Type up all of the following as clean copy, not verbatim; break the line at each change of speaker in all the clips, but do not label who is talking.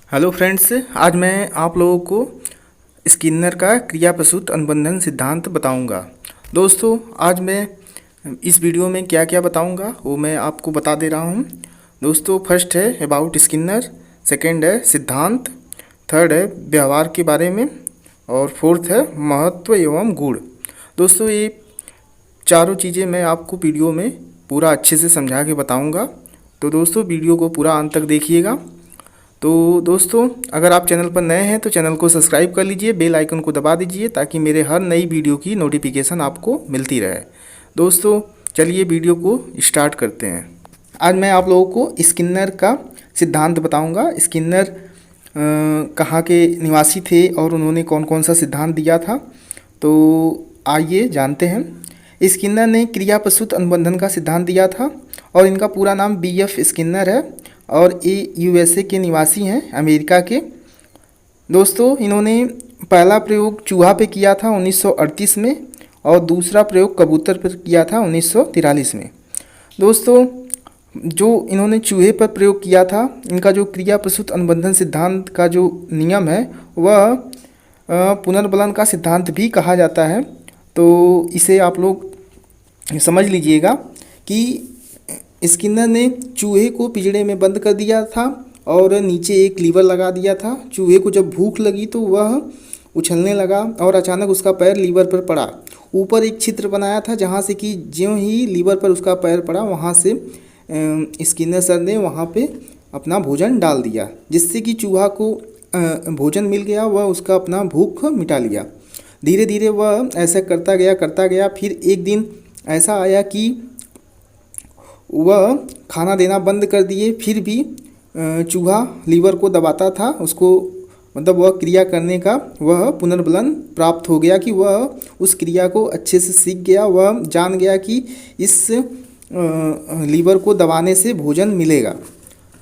Hello friends, आज मैं आप लोगों को स्किनर का क्रिया प्रसूत अनुबंधन सिद्धांत बताऊंगा। दोस्तों, आज मैं इस वीडियो में क्या क्या बताऊंगा वो मैं आपको बता दे रहा हूं। दोस्तों, फर्स्ट है अबाउट स्किनर, सेकंड है सिद्धांत, थर्ड है व्यवहार के बारे में और फोर्थ है महत्व एवं गुण। दोस्तों, ये चारों चीज़ें मैं आपको वीडियो में पूरा अच्छे से समझा के बताऊँगा। तो दोस्तों, वीडियो को पूरा अंत तक देखिएगा। तो दोस्तों, अगर आप चैनल पर नए हैं तो चैनल को सब्सक्राइब कर लीजिए, बेल आइकन को दबा दीजिए ताकि मेरे हर नई वीडियो की नोटिफिकेशन आपको मिलती रहे। दोस्तों, चलिए वीडियो को स्टार्ट करते हैं। आज मैं आप लोगों को स्किनर का सिद्धांत बताऊंगा। स्किनर कहाँ के निवासी थे और उन्होंने कौन कौन सा सिद्धांत दिया था, तो आइए जानते हैं। स्किनर ने क्रिया प्रसूत अनुबंधन का सिद्धांत दिया था और इनका पूरा नाम BF स्किनर है और ये USA के निवासी हैं, अमेरिका के। दोस्तों, इन्होंने पहला प्रयोग चूहा पे किया था 1938 में और दूसरा प्रयोग कबूतर पर किया था 1943 में। दोस्तों, जो इन्होंने चूहे पर प्रयोग किया था, इनका जो क्रिया प्रसूत अनुबंधन सिद्धांत का जो नियम है वह पुनर्बलन का सिद्धांत भी कहा जाता है। तो इसे आप लोग समझ लीजिएगा कि स्किनर ने चूहे को पिंजड़े में बंद कर दिया था और नीचे एक लीवर लगा दिया था। चूहे को जब भूख लगी तो वह उछलने लगा और अचानक उसका पैर लीवर पर पड़ा। ऊपर एक छिद्र बनाया था जहाँ से कि ज्यों ही लीवर पर उसका पैर पड़ा वहाँ से स्किनर सर ने वहाँ पे अपना भोजन डाल दिया, जिससे कि चूहा को भोजन मिल गया। वह उसका अपना भूख मिटा लिया। धीरे धीरे वह ऐसा करता गया। फिर एक दिन ऐसा आया कि वह खाना देना बंद कर दिए, फिर भी चूहा लीवर को दबाता था। उसको मतलब वह क्रिया करने का वह पुनर्बलन प्राप्त हो गया कि वह उस क्रिया को अच्छे से सीख गया। वह जान गया कि इस लीवर को दबाने से भोजन मिलेगा।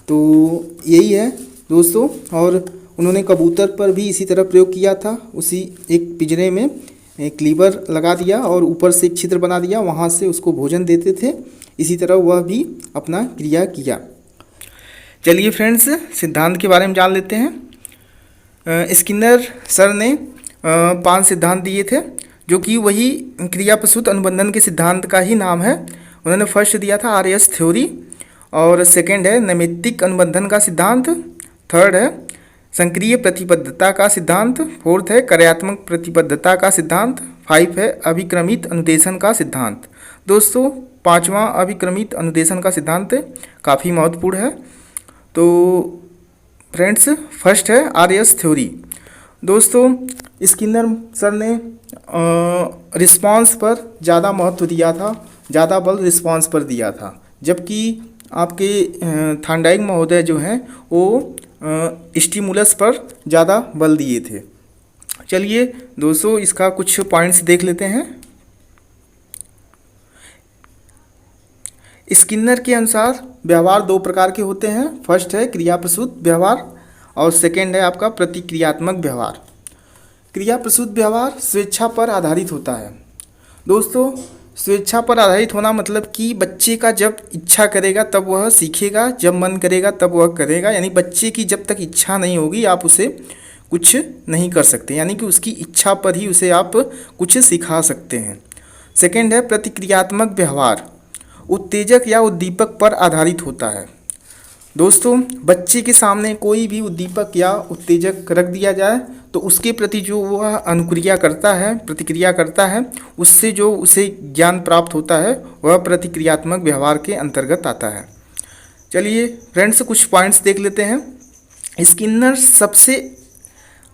तो यही है दोस्तों। और उन्होंने कबूतर पर भी इसी तरह प्रयोग किया था। उसी एक पिंजरे में एक लीवर लगा दिया और ऊपर से एक छिद्र बना दिया, वहाँ से उसको भोजन देते थे। इसी तरह वह भी अपना क्रिया किया। चलिए फ्रेंड्स, सिद्धांत के बारे में जान लेते हैं। स्किनर सर ने 5 सिद्धांत दिए थे, जो कि वही क्रिया प्रसूत अनुबंधन के सिद्धांत का ही नाम है। उन्होंने फर्स्ट दिया था RS थ्योरी, और सेकंड है नैमित्तिक अनुबंधन का सिद्धांत, थर्ड है संक्रिय प्रतिबद्धता का सिद्धांत, फोर्थ है कार्यात्मक प्रतिबद्धता का सिद्धांत, 5 है अभिक्रमित अनुदेशन का सिद्धांत। दोस्तों, 5वां अभिक्रमित अनुदेशन का सिद्धांत काफ़ी महत्वपूर्ण है। तो फ्रेंड्स, फर्स्ट है RS थ्योरी। दोस्तों, स्किनर सर ने रिस्पांस पर ज़्यादा महत्व दिया था, ज़्यादा बल रिस्पांस पर दिया था, जबकि आपके थांडाइक महोदय जो हैं वो स्टिमुलस पर ज़्यादा बल दिए थे। चलिए दोस्तों, इसका कुछ पॉइंट्स देख लेते हैं। स्किनर के अनुसार व्यवहार 2 प्रकार के होते हैं। फर्स्ट है क्रिया प्रसूत व्यवहार और सेकंड है आपका प्रतिक्रियात्मक व्यवहार। क्रिया प्रसूत व्यवहार स्वेच्छा पर आधारित होता है। दोस्तों, स्वेच्छा पर आधारित होना मतलब कि बच्चे का जब इच्छा करेगा तब वह सीखेगा, जब मन करेगा तब वह करेगा। यानी बच्चे की जब तक इच्छा नहीं होगी आप उसे कुछ नहीं कर सकते, यानी कि उसकी इच्छा पर ही उसे आप कुछ सिखा सकते हैं। सेकंड है प्रतिक्रियात्मक व्यवहार, उत्तेजक या उद्दीपक पर आधारित होता है। दोस्तों, बच्चे के सामने कोई भी उद्दीपक या उत्तेजक रख दिया जाए तो उसके प्रति जो वह अनुक्रिया करता है, प्रतिक्रिया करता है, उससे जो उसे ज्ञान प्राप्त होता है वह प्रतिक्रियात्मक व्यवहार के अंतर्गत आता है। चलिए फ्रेंड्स, कुछ पॉइंट्स देख लेते हैं। स्किनर सबसे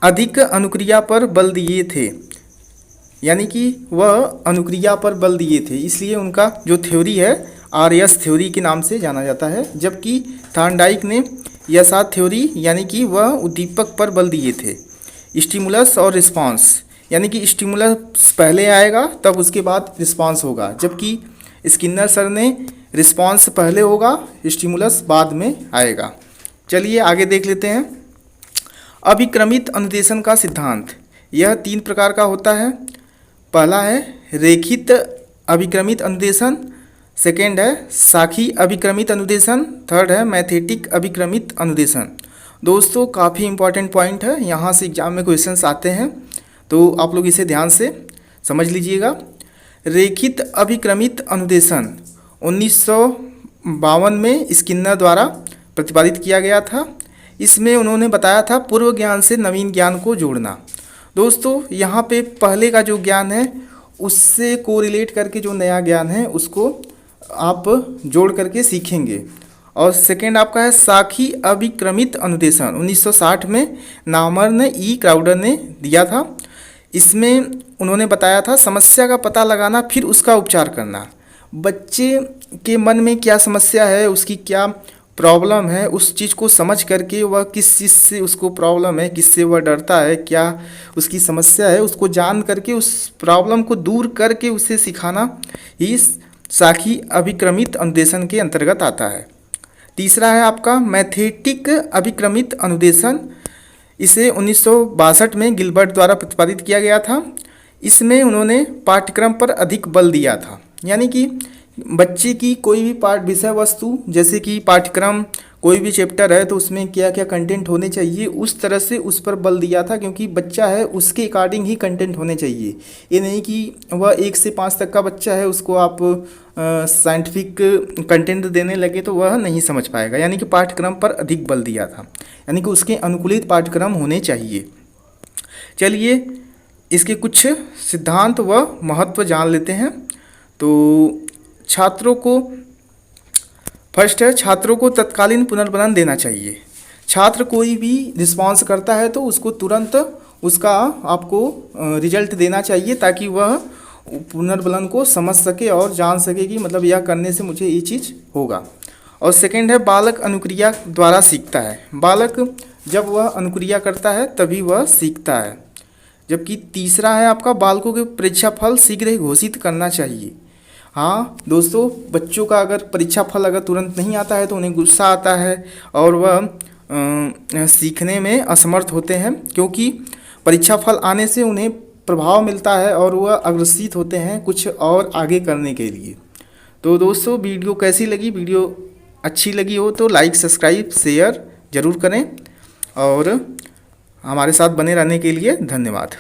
अधिक अनुक्रिया पर बल दिए थे, यानी कि वह अनुक्रिया पर बल दिए थे, इसलिए उनका जो थ्योरी है RS थ्योरी के नाम से जाना जाता है। जबकि थार्नडाइक ने यसा थ्योरी, यानी कि वह उद्दीपक पर बल दिए थे, स्टिमुलस और रिस्पांस, यानी कि स्टिमुलस पहले आएगा तब उसके बाद रिस्पांस होगा, जबकि स्किनर सर ने रिस्पांस पहले होगा, स्टिमुलस बाद में आएगा। चलिए आगे देख लेते हैं। अभिक्रमित अनुदेशन का सिद्धांत, यह 3 प्रकार का होता है। पहला है रेखित अभिक्रमित अनुदेशन, सेकेंड है साखी अभिक्रमित अनुदेशन, थर्ड है मैथेटिक अभिक्रमित अनुदेशन। दोस्तों काफ़ी इम्पोर्टेंट पॉइंट है, यहाँ से एग्जाम में क्वेश्चंस आते हैं, तो आप लोग इसे ध्यान से समझ लीजिएगा। रेखित अभिक्रमित अनुदेशन 1952 में स्किनर द्वारा प्रतिपादित किया गया था। इसमें उन्होंने बताया था पूर्व ज्ञान से नवीन ज्ञान को जोड़ना। दोस्तों यहाँ पे पहले का जो ज्ञान है उससे कोरिलेट करके जो नया ज्ञान है उसको आप जोड़ करके सीखेंगे। और सेकेंड आपका है साखी अभिक्रमित अनुदेशन 1960 में नामर्न ई क्राउडर ने दिया था। इसमें उन्होंने बताया था समस्या का पता लगाना फिर उसका उपचार करना। बच्चे के मन में क्या समस्या है, उसकी क्या प्रॉब्लम है, उस चीज़ को समझ करके वह किस चीज़ से उसको प्रॉब्लम है, किससे वह डरता है, क्या उसकी समस्या है, उसको जान करके उस प्रॉब्लम को दूर करके उसे सिखाना ही साखी अभिक्रमित अनुदेशन के अंतर्गत आता है। तीसरा है आपका मैथेटिक अभिक्रमित अनुदेशन। इसे 1962 में गिलबर्ट द्वारा प्रतिपादित किया गया था। इसमें उन्होंने पाठ्यक्रम पर अधिक बल दिया था, यानी कि बच्चे की कोई भी पाठ विषय वस्तु, जैसे कि पाठ्यक्रम कोई भी चैप्टर है तो उसमें क्या क्या कंटेंट होने चाहिए, उस तरह से उस पर बल दिया था, क्योंकि बच्चा है उसके अकॉर्डिंग ही कंटेंट होने चाहिए। ये नहीं कि वह 1 से 5 तक का बच्चा है उसको आप साइंटिफिक कंटेंट देने लगे तो वह नहीं समझ पाएगा। यानी कि पाठ्यक्रम पर अधिक बल दिया था, यानी कि उसके अनुकूलित पाठ्यक्रम होने चाहिए। चलिए इसके कुछ सिद्धांत व महत्व जान लेते हैं। तो छात्रों को फर्स्ट है, छात्रों को तत्कालीन पुनर्बलन देना चाहिए। छात्र कोई भी रिस्पॉन्स करता है तो उसको तुरंत उसका आपको रिजल्ट देना चाहिए, ताकि वह पुनर्बलन को समझ सके और जान सके कि मतलब यह करने से मुझे ये चीज़ होगा। और सेकंड है बालक अनुक्रिया द्वारा सीखता है। बालक जब वह अनुक्रिया करता है तभी वह सीखता है। जबकि तीसरा है आपका बालकों के परीक्षा फल शीघ्र ही घोषित करना चाहिए। हाँ दोस्तों, बच्चों का अगर परीक्षा फल अगर तुरंत नहीं आता है तो उन्हें गुस्सा आता है और वह सीखने में असमर्थ होते हैं, क्योंकि परीक्षा फल आने से उन्हें प्रभाव मिलता है और वह अग्रसित होते हैं कुछ और आगे करने के लिए। तो दोस्तों वीडियो कैसी लगी? वीडियो अच्छी लगी हो तो लाइक सब्सक्राइब शेयर ज़रूर करें और हमारे साथ बने रहने के लिए धन्यवाद।